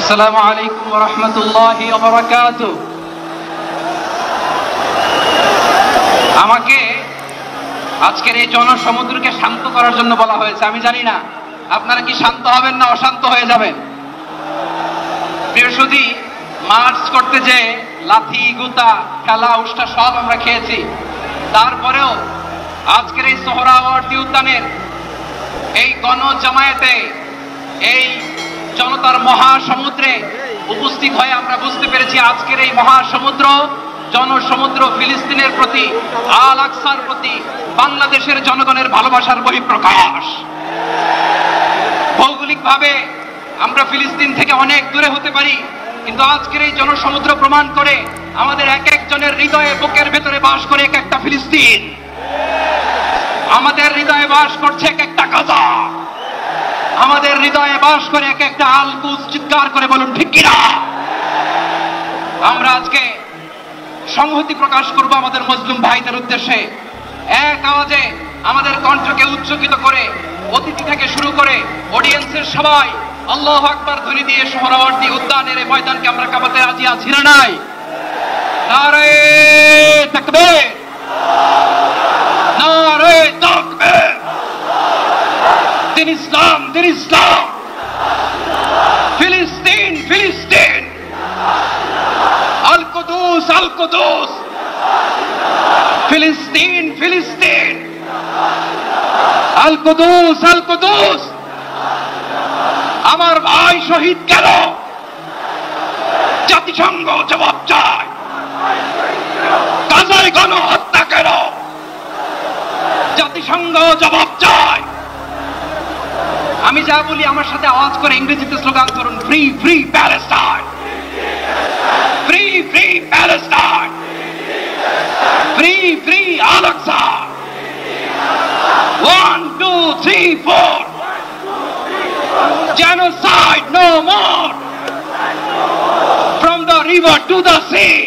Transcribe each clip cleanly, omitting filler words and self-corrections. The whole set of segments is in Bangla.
আসসালামু আলাইকুম ওয়া রাহমাতুল্লাহি ওয়া বারাকাতুহু। আমাকে আজকের এই জনসমুদ্রকে শান্ত করার জন্য বলা হয়েছে। আমি জানি না আপনারা কি শান্ত হবেন না অশান্ত হয়ে যাবেন। প্রিয় সুধী, মার্চ করতে যে লাথি গুতা খেলা উষ্টা সব আমরা খেয়েছি, তারপরেও আজকের এই সোহরাওয়ার্দী উদ্যানের এই গণজামায়াতে এই জনতার মহাসমুদ্রে উপস্থিত হয়ে আমরা বুঝতে পেরেছি আজকের এই মহাসমুদ্র জনসমুদ্র ফিলিস্তিনের প্রতি, আল আকসার প্রতি বাংলাদেশের জনগণের ভালোবাসার বহিঃপ্রকাশ। ভৌগোলিকভাবে আমরা ফিলিস্তিন থেকে অনেক দূরে হতে পারি, কিন্তু আজকের এই জনসমুদ্র প্রমাণ করে আমাদের এক একজনের হৃদয়ে বুকের ভেতরে বাস করে এক একটা ফিলিস্তিন। আমাদের হৃদয়ে বাস করছে এক একটা গাজা, আমাদের হৃদয়ে বাস করে এক একটা আল কুদস। চিৎকার করে বলুন ঠিক কিনা। আমরা আজকে সংহতি প্রকাশ করব আমাদের মুসলিম ভাইদের উদ্দেশ্যে। এক আওয়াজে আমাদের কণ্ঠকে উচ্চকিত করে অতিথি থেকে শুরু করে অডিয়েন্সের সবাই আল্লাহু আকবার ধ্বনি দিয়ে সোহরাওয়ার্দী উদ্যানের এই ময়দানকে আমরা কাঁপাতে রাজি আছি না নাই? নারে তাকবীর, নারে তাকবীর। দিন ইসলাম, দিন ইসলাম। ফিলিস্তিন, ফিলিস্তিন। আল কুদুস, আল কুদুস। ফিলিস্তিন, ফিলিস্তিন। আল কুদুস, আল কুদুস। আমার ভাই শহীদ গেল, জাতিসংঘ জবাব চায়। গাজায় গণহত্যা কেন, জাতিসংঘ জবাব চায়। আমি যা বলি আমার সাথে আওয়াজ করে ইংরেজিতে স্লোগান করুন, free free Palestine, free free Palestine, free free Al Aqsa. 1 2 3 4, genocide no more, from the river to the sea,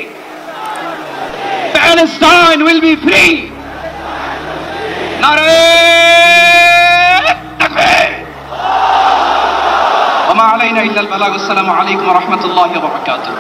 Palestine will be free. Nare takbir. وما علينا إلا البلاغ. السلام عليكم ورحمة الله وبركاته.